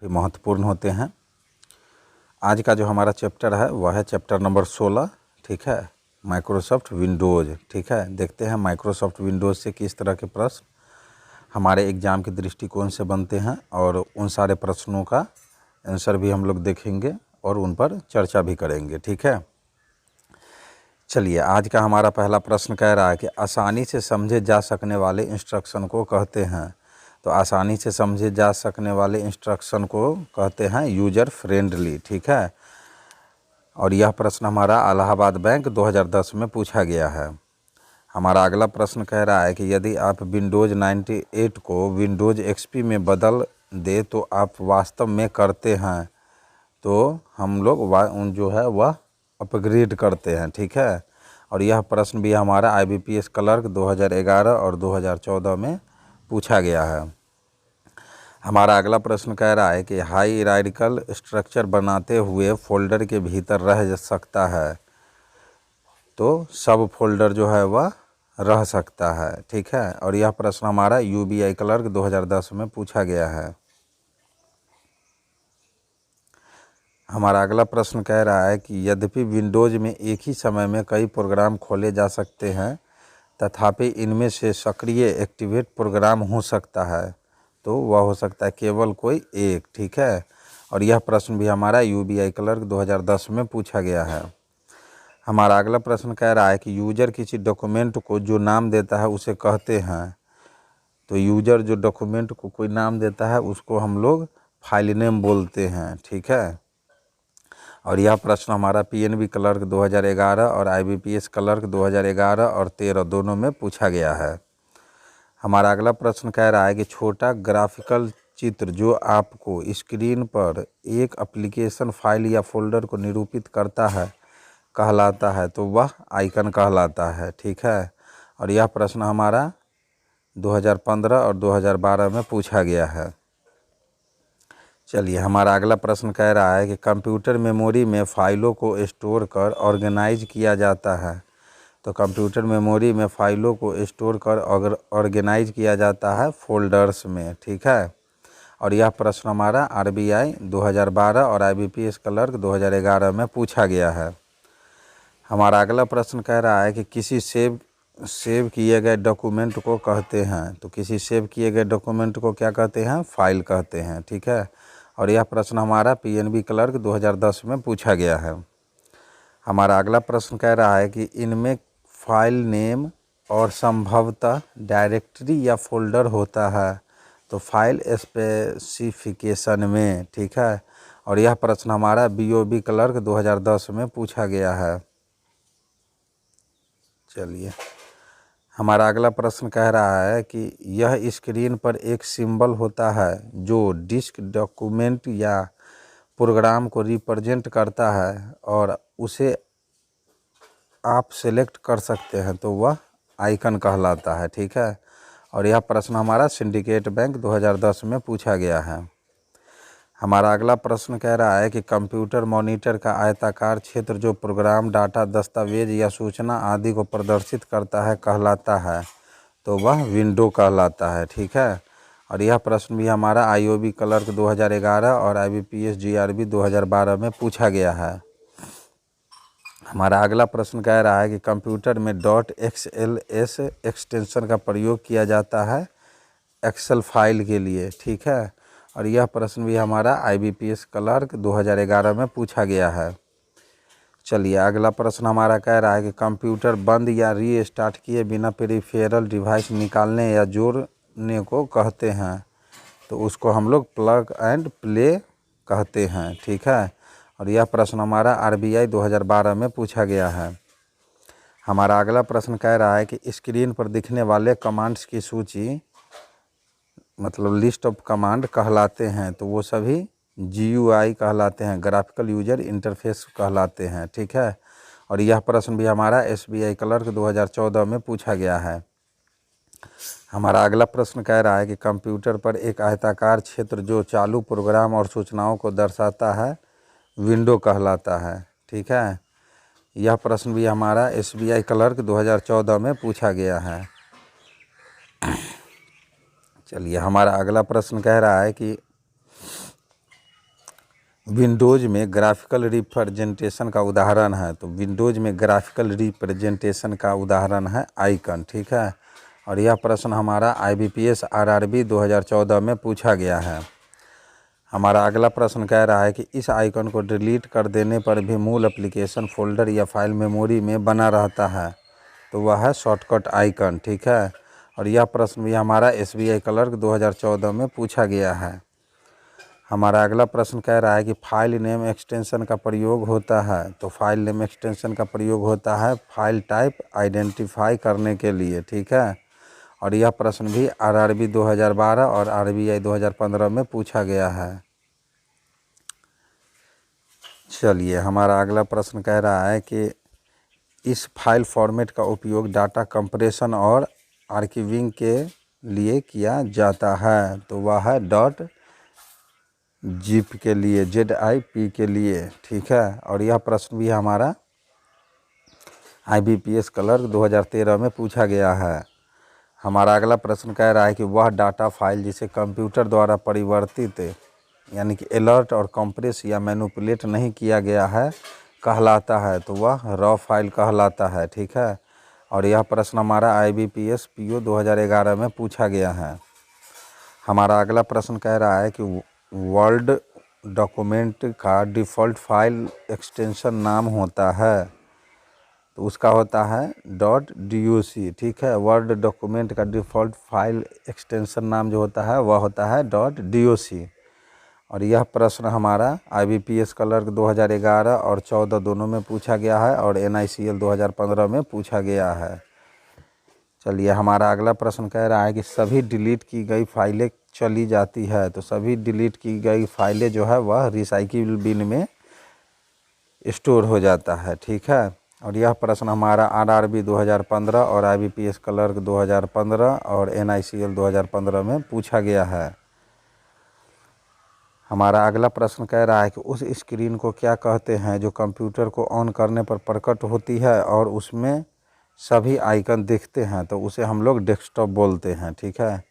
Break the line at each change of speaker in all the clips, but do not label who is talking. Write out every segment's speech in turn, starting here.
भी महत्वपूर्ण होते हैं। आज का जो हमारा चैप्टर है वह है चैप्टर नंबर 16, ठीक है, माइक्रोसॉफ्ट विंडोज़। ठीक है, देखते हैं माइक्रोसॉफ्ट विंडोज़ से किस तरह के प्रश्न हमारे एग्ज़ाम के दृष्टिकोण से बनते हैं, और उन सारे प्रश्नों का आंसर भी हम लोग देखेंगे और उन पर चर्चा भी करेंगे। ठीक है, चलिए आज का हमारा पहला प्रश्न कह रहा है कि आसानी से समझे जा सकने वाले इंस्ट्रक्शन को कहते हैं। तो आसानी से समझे जा सकने वाले इंस्ट्रक्शन को कहते हैं यूजर फ्रेंडली। ठीक है, और यह प्रश्न हमारा इलाहाबाद बैंक 2010 में पूछा गया है। हमारा अगला प्रश्न कह रहा है कि यदि आप विंडोज़ 98 को विंडोज़ एक्सपी में बदल दे तो आप वास्तव में करते हैं। तो हम लोग जो है वह अपग्रेड करते हैं। ठीक है, और यह प्रश्न भी हमारा IBPS क्लर्क 2011 और 2014 में पूछा गया है। हमारा अगला प्रश्न कह रहा है कि हायरार्किकल स्ट्रक्चर बनाते हुए फोल्डर के भीतर रह सकता है। तो सब फोल्डर जो है वह रह सकता है। ठीक है, और यह प्रश्न हमारा UBI क्लर्क 2010 में पूछा गया है। हमारा अगला प्रश्न कह रहा है कि यद्यपि विंडोज़ में एक ही समय में कई प्रोग्राम खोले जा सकते हैं, तथापि इनमें से सक्रिय एक्टिवेट प्रोग्राम हो सकता है। तो वह हो सकता है केवल कोई एक। ठीक है, और यह प्रश्न भी हमारा UBI क्लर्क 2010 में पूछा गया है। हमारा अगला प्रश्न कह रहा है कि यूजर किसी डॉक्यूमेंट को जो नाम देता है उसे कहते हैं। तो यूजर जो डॉक्यूमेंट को कोई नाम देता है उसको हम लोग फाइल नेम बोलते हैं। ठीक है, और यह प्रश्न हमारा PNB क्लर्क 2011 और IBPS क्लर्क 2011 और 13 दोनों में पूछा गया है। हमारा अगला प्रश्न कह रहा है कि छोटा ग्राफिकल चित्र जो आपको स्क्रीन पर एक एप्लीकेशन फाइल या फोल्डर को निरूपित करता है कहलाता है। तो वह आइकन कहलाता है। ठीक है, और यह प्रश्न हमारा 2015 और 2012 में पूछा गया है। चलिए हमारा अगला प्रश्न कह रहा है कि कंप्यूटर मेमोरी में फ़ाइलों को स्टोर कर ऑर्गेनाइज किया जाता है। तो कंप्यूटर मेमोरी में फ़ाइलों को स्टोर कर ऑर्गेनाइज किया जाता है फोल्डर्स में। ठीक है, और यह प्रश्न हमारा RBI 2012 और IBPS क्लर्क 2011 में पूछा गया है। हमारा अगला प्रश्न कह रहा है कि किसी सेव किए गए डॉक्यूमेंट को कहते हैं। तो किसी सेव किए गए डॉक्यूमेंट को क्या कहते हैं? फाइल कहते हैं। ठीक है, और यह प्रश्न हमारा PNB क्लर्क 2010 में पूछा गया है। हमारा अगला प्रश्न कह रहा है कि इनमें फाइल नेम और संभवतः डायरेक्टरी या फोल्डर होता है। तो फाइल स्पेसिफिकेशन में। ठीक है, और यह प्रश्न हमारा BOB क्लर्क 2010 में पूछा गया है। चलिए हमारा अगला प्रश्न कह रहा है कि यह स्क्रीन पर एक सिंबल होता है जो डिस्क डॉक्यूमेंट या प्रोग्राम को रिप्रेजेंट करता है और उसे आप सेलेक्ट कर सकते हैं। तो वह आइकन कहलाता है। ठीक है, और यह प्रश्न हमारा सिंडिकेट बैंक 2010 में पूछा गया है। हमारा अगला प्रश्न कह रहा है कि कंप्यूटर मॉनिटर का आयताकार क्षेत्र जो प्रोग्राम, डाटा, दस्तावेज या सूचना आदि को प्रदर्शित करता है कहलाता है। तो वह विंडो कहलाता है। ठीक है, और यह प्रश्न भी हमारा IOB क्लर्क 2011 और IBPS GRB 2012 में पूछा गया है। हमारा अगला प्रश्न कह रहा है कि कंप्यूटर में .xls एक्सटेंशन का प्रयोग किया जाता है एक्सेल फाइल के लिए। ठीक है, और यह प्रश्न भी हमारा IBPS क्लर्क 2011 में पूछा गया है। चलिए अगला प्रश्न हमारा कह रहा है कि कंप्यूटर बंद या रीस्टार्ट किए बिना पेरिफेरल डिवाइस निकालने या जोड़ने को कहते हैं। तो उसको हम लोग प्लग एंड प्ले कहते हैं। ठीक है, और यह प्रश्न हमारा RBI 2012 में पूछा गया है। हमारा अगला प्रश्न कह रहा है कि स्क्रीन पर दिखने वाले कमांड्स की सूची मतलब लिस्ट ऑफ कमांड कहलाते हैं। तो वो सभी GUI कहलाते हैं, ग्राफिकल यूजर इंटरफेस कहलाते हैं। ठीक है, और यह प्रश्न भी हमारा SBI क्लर्क 2014 में पूछा गया है। हमारा अगला प्रश्न कह रहा है कि कंप्यूटर पर एक आयताकार क्षेत्र जो चालू प्रोग्राम और सूचनाओं को दर्शाता है विंडो कहलाता है। ठीक है, यह प्रश्न भी हमारा SBI क्लर्क 2014 में पूछा गया है। चलिए हमारा अगला प्रश्न कह रहा है कि विंडोज़ में ग्राफिकल रिप्रेजेंटेशन का उदाहरण है। तो विंडोज़ में ग्राफिकल रिप्रेजेंटेशन का उदाहरण है आइकन, ठीक है। और यह प्रश्न हमारा IBPS RRB 2014 में पूछा गया है। हमारा अगला प्रश्न कह रहा है कि इस आइकन को डिलीट कर देने पर भी मूल एप्लीकेशन फोल्डर या फाइल मेमोरी में बना रहता है। तो वह है शॉर्टकट आइकन, ठीक है। और यह प्रश्न भी हमारा SBI क्लर्क 2014 में पूछा गया है। हमारा अगला प्रश्न कह रहा है कि फाइल नेम एक्सटेंशन का प्रयोग होता है। तो फाइल नेम एक्सटेंशन का प्रयोग होता है फाइल टाइप आइडेंटिफाई करने के लिए, ठीक है। और यह प्रश्न भी RRB 2012 और RBI 2015 में पूछा गया है। चलिए, हमारा अगला प्रश्न कह रहा है कि इस फाइल फॉर्मेट का उपयोग डाटा कंप्रेशन और आर्काइविंग के लिए किया जाता है। तो वह है .zip के लिए, ZIP के लिए, ठीक है। और यह प्रश्न भी हमारा IBPS क्लर्क 2013 में पूछा गया है। हमारा अगला प्रश्न कह रहा है कि वह डाटा फाइल जिसे कंप्यूटर द्वारा परिवर्तित यानी कि अलर्ट और कंप्रेस या मैनिपुलेट नहीं किया गया है कहलाता है। तो वह रॉ फाइल कहलाता है, ठीक है। और यह प्रश्न हमारा IBPS PO 2011 में पूछा गया है। हमारा अगला प्रश्न कह रहा है कि वर्ड डॉक्यूमेंट का डिफ़ॉल्ट फाइल एक्सटेंशन नाम होता है। तो उसका होता है .doc, ठीक है। वर्ड डॉक्यूमेंट का डिफ़ॉल्ट फाइल एक्सटेंशन नाम जो होता है वह होता है .doc। और यह प्रश्न हमारा IBPS क्लर्क 2011 और 14 दोनों में पूछा गया है और NICL 2015 में पूछा गया है। चलिए, हमारा अगला प्रश्न कह रहा है कि सभी डिलीट की गई फाइलें चली जाती है। तो सभी डिलीट की गई फाइलें जो है वह रिसाइकिल बिन में स्टोर हो जाता है, ठीक है। और यह प्रश्न हमारा RRB 2015 और IBPS क्लर्क 2015 और NICL 2015 में पूछा गया है। हमारा अगला प्रश्न कह रहा है कि उस स्क्रीन को क्या कहते हैं जो कंप्यूटर को ऑन करने पर प्रकट होती है और उसमें सभी आइकन दिखते हैं। तो उसे हम लोग डेस्कटॉप बोलते हैं, ठीक है।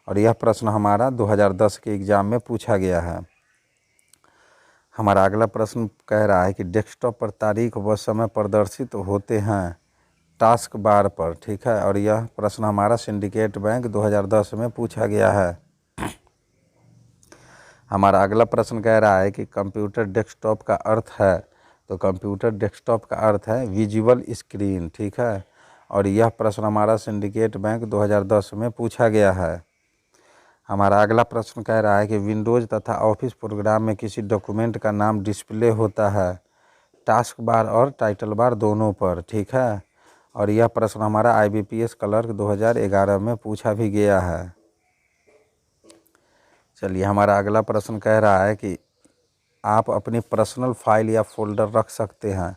और यह प्रश्न हमारा 2010 के एग्ज़ाम में पूछा गया है। हमारा अगला प्रश्न कह रहा है कि डेस्कटॉप पर तारीख व समय प्रदर्शित होते हैं टास्क बार पर, ठीक है। और यह प्रश्न हमारा सिंडिकेट बैंक 2010 में पूछा गया है। हमारा अगला प्रश्न कह रहा है कि कंप्यूटर डेस्कटॉप का अर्थ है। तो कंप्यूटर डेस्कटॉप का अर्थ है विजुअल स्क्रीन, ठीक है। और यह प्रश्न हमारा सिंडिकेट बैंक 2010 में पूछा गया है। हमारा अगला प्रश्न कह रहा है कि विंडोज़ तथा ऑफिस प्रोग्राम में किसी डॉक्यूमेंट का नाम डिस्प्ले होता है टास्क बार और टाइटल बार दोनों पर, ठीक है। और यह प्रश्न हमारा IBPS क्लर्क 2011 में पूछा भी गया है। चलिए, हमारा अगला प्रश्न कह रहा है कि आप अपनी पर्सनल फाइल या फोल्डर रख सकते हैं।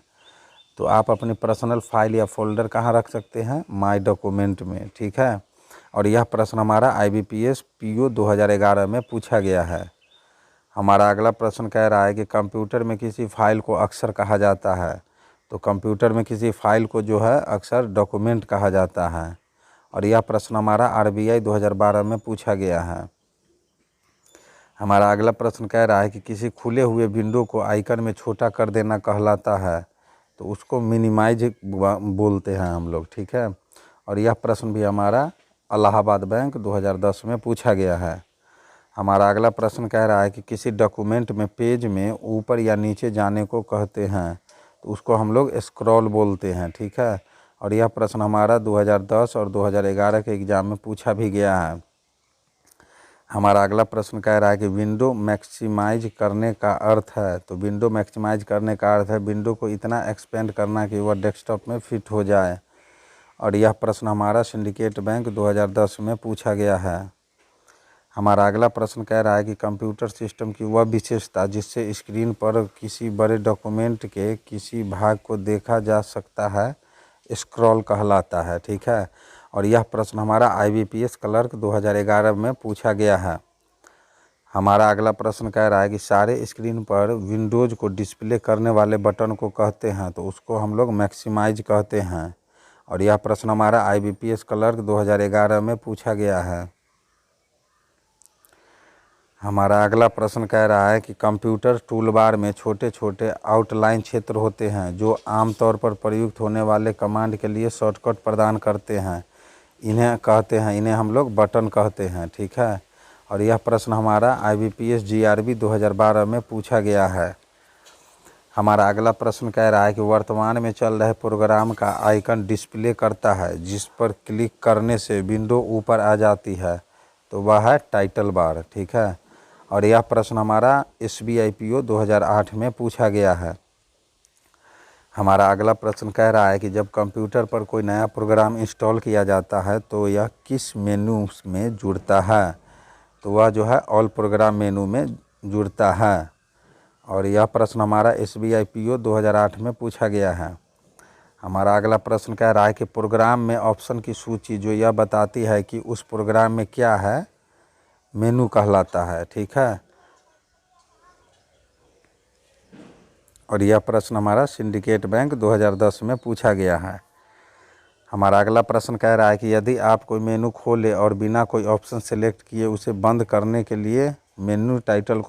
तो आप अपनी पर्सनल फाइल या फोल्डर कहाँ रख सकते हैं? माय डॉक्यूमेंट में, ठीक है। और यह प्रश्न हमारा IBPS PO 2011 में पूछा गया है। हमारा अगला प्रश्न कह रहा है कि कंप्यूटर में किसी फाइल को अक्सर कहा जाता है। तो कंप्यूटर में किसी फाइल को जो है अक्सर डॉक्यूमेंट कहा जाता है। और यह प्रश्न हमारा RBI 2012 में पूछा गया है। हमारा अगला प्रश्न कह रहा है कि किसी खुले हुए विंडो को आइकन में छोटा कर देना कहलाता है। तो उसको मिनिमाइज बोलते हैं हम लोग, ठीक है। और यह प्रश्न भी हमारा इलाहाबाद बैंक 2010 में पूछा गया है। हमारा अगला प्रश्न कह रहा है कि किसी डॉक्यूमेंट में पेज में ऊपर या नीचे जाने को कहते हैं। तो उसको हम लोग स्क्रॉल बोलते हैं, ठीक है। और यह प्रश्न हमारा 2010 और 2011 के एग्ज़ाम में पूछा भी गया है। हमारा अगला प्रश्न कह रहा है कि विंडो मैक्सिमाइज करने का अर्थ है। तो विंडो मैक्सिमाइज करने का अर्थ है विंडो को इतना एक्सपेंड करना कि वह डेस्कटॉप में फिट हो जाए। और यह प्रश्न हमारा सिंडिकेट बैंक 2010 में पूछा गया है। हमारा अगला प्रश्न कह रहा है कि कंप्यूटर सिस्टम की वह विशेषता जिससे स्क्रीन पर किसी बड़े डॉक्यूमेंट के किसी भाग को देखा जा सकता है स्क्रॉल कहलाता है, ठीक है। और यह प्रश्न हमारा IBPS क्लर्क 2011 में पूछा गया है। हमारा अगला प्रश्न कह रहा है कि सारे स्क्रीन पर विंडोज़ को डिस्प्ले करने वाले बटन को कहते हैं। तो उसको हम लोग मैक्सिमाइज कहते हैं। और यह प्रश्न हमारा IBPS क्लर्क 2011 में पूछा गया है। हमारा अगला प्रश्न कह रहा है कि कंप्यूटर टूलबार में छोटे छोटे आउटलाइन क्षेत्र होते हैं जो आमतौर पर प्रयुक्त होने वाले कमांड के लिए शॉर्टकट प्रदान करते हैं। इन्हें हम लोग बटन कहते हैं। ठीक है, और यह प्रश्न हमारा IBPS GRB 2012 में पूछा गया है। हमारा अगला प्रश्न कह रहा है कि वर्तमान में चल रहे प्रोग्राम का आइकन डिस्प्ले करता है जिस पर क्लिक करने से विंडो ऊपर आ जाती है, तो वह है टाइटल बार। ठीक है, और यह प्रश्न हमारा SBIPO 2008 में पूछा गया है। हमारा अगला प्रश्न कह रहा है कि जब कंप्यूटर पर कोई नया प्रोग्राम इंस्टॉल किया जाता है तो यह किस मेनू में जुड़ता है, तो वह जो है ऑल प्रोग्राम मेनू में जुड़ता है। और यह प्रश्न हमारा SBIPO 2008 में पूछा गया है। हमारा अगला प्रश्न कह रहा है कि प्रोग्राम में ऑप्शन की सूची जो यह बताती है कि उस प्रोग्राम में क्या है, मेनू कहलाता है। ठीक है, और यह प्रश्न हमारा सिंडिकेट बैंक 2010 में पूछा गया है। हमारा अगला प्रश्न कह रहा है कि यदि आप कोई मेनू खोले और बिना कोई ऑप्शन सेलेक्ट किए उसे बंद करने के लिए मेनू टाइटल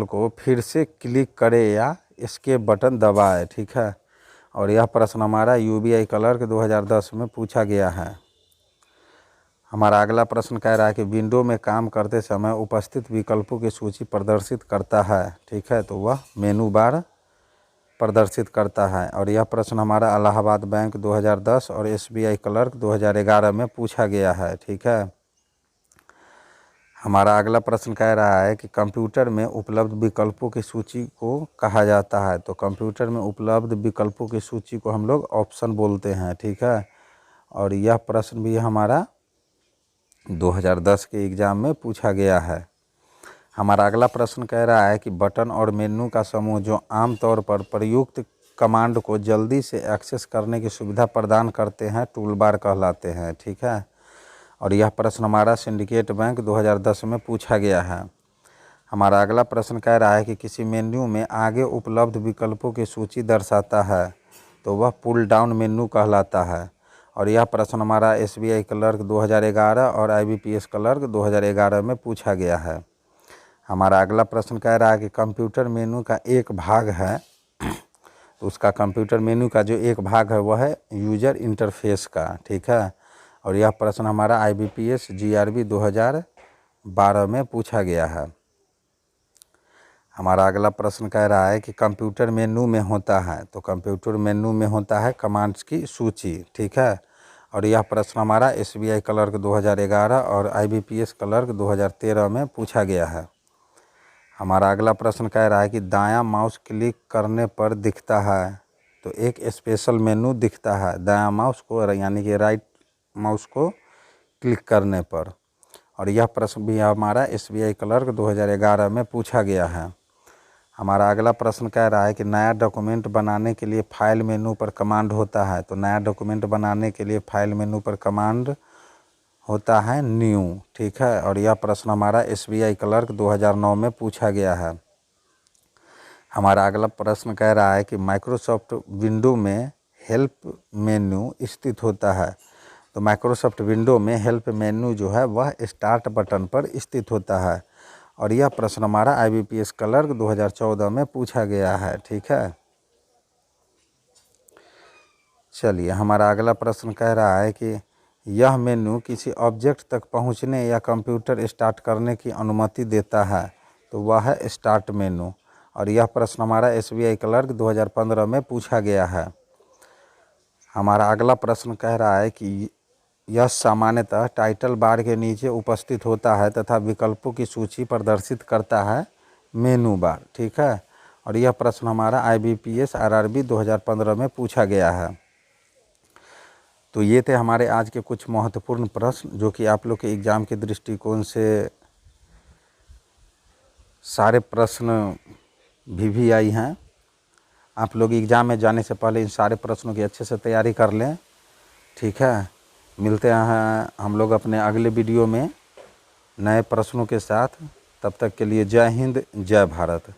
को फिर से क्लिक करें या एस्केप बटन दबाएं। ठीक है, और यह प्रश्न हमारा UBI क्लर्क 2010 में पूछा गया है। हमारा अगला प्रश्न कह रहा है कि विंडो में काम करते समय उपस्थित विकल्पों की सूची प्रदर्शित करता है। ठीक है, तो वह मेनू बार प्रदर्शित करता है। और यह प्रश्न हमारा इलाहाबाद बैंक 2010 और SBI क्लर्क 2011 में पूछा गया है। ठीक है, हमारा अगला प्रश्न कह रहा है कि कंप्यूटर में उपलब्ध विकल्पों की सूची को कहा जाता है, तो कंप्यूटर में उपलब्ध विकल्पों की सूची को हम लोग ऑप्शन बोलते हैं। ठीक है, और यह प्रश्न भी हमारा 2010 के एग्ज़ाम में पूछा गया है। हमारा अगला प्रश्न कह रहा है कि बटन और मेनू का समूह जो आमतौर पर प्रयुक्त कमांड को जल्दी से एक्सेस करने की सुविधा प्रदान करते हैं टूलबार कहलाते हैं। ठीक है, और यह प्रश्न हमारा सिंडिकेट बैंक 2010 में पूछा गया है। हमारा अगला प्रश्न कह रहा है कि किसी मेन्यू में आगे उपलब्ध विकल्पों की सूची दर्शाता है, तो वह पुल डाउन मेन्यू कहलाता है। और यह प्रश्न हमारा SBI क्लर्क 2011 और IBPS क्लर्क 2011 में पूछा गया है। हमारा अगला प्रश्न कह रहा है कि कंप्यूटर मेनू का एक भाग है, तो उसका कंप्यूटर मेनू का जो एक भाग है वह है यूजर इंटरफेस का। ठीक है, और यह प्रश्न हमारा IBPS GRB 2012 में पूछा गया है। हमारा अगला प्रश्न कह रहा है कि कंप्यूटर मेनू में होता है, तो कंप्यूटर मेनू में होता है कमांड्स की सूची। ठीक है, और यह प्रश्न हमारा SBI क्लर्क 2011 और IBPS क्लर्क 2013 में पूछा गया है। हमारा अगला प्रश्न कह रहा है कि दायां माउस क्लिक करने पर दिखता है, तो एक स्पेशल मेनू दिखता है दायां माउस को यानी कि राइट माउस को क्लिक करने पर। और यह प्रश्न भी हमारा SBI क्लर्क 2011 में पूछा गया है। हमारा अगला प्रश्न कह रहा है कि नया डॉक्यूमेंट बनाने के लिए फाइल मेनू पर कमांड होता है, तो नया डॉक्यूमेंट बनाने के लिए फाइल मेनू पर कमांड होता है न्यू। ठीक है, और यह प्रश्न हमारा SBI क्लर्क 2009 में पूछा गया है। हमारा अगला प्रश्न कह रहा है कि माइक्रोसॉफ्ट विंडो में हेल्प मेन्यू स्थित होता है, तो माइक्रोसॉफ्ट विंडो में हेल्प मेन्यू जो है वह स्टार्ट बटन पर स्थित होता है। और यह प्रश्न हमारा IBPS क्लर्क 2014 में पूछा गया है। ठीक है, चलिए हमारा अगला प्रश्न कह रहा है कि यह मेन्यू किसी ऑब्जेक्ट तक पहुंचने या कंप्यूटर स्टार्ट करने की अनुमति देता है, तो वह है स्टार्ट मेनू। और यह प्रश्न हमारा SBI क्लर्क 2015 में पूछा गया है। हमारा अगला प्रश्न कह रहा है कि यह सामान्यतः टाइटल बार के नीचे उपस्थित होता है तथा विकल्पों की सूची प्रदर्शित करता है मेनू बार। ठीक है, और यह प्रश्न हमारा IBPS RRB 2015 में पूछा गया है। तो ये थे हमारे आज के कुछ महत्वपूर्ण प्रश्न जो कि आप लोग के एग्ज़ाम के दृष्टिकोण से सारे प्रश्न भी आई हैं। आप लोग एग्ज़ाम में जाने से पहले इन सारे प्रश्नों की अच्छे से तैयारी कर लें। ठीक है, मिलते हैं हम लोग अपने अगले वीडियो में नए प्रश्नों के साथ। तब तक के लिए जय हिंद, जय भारत।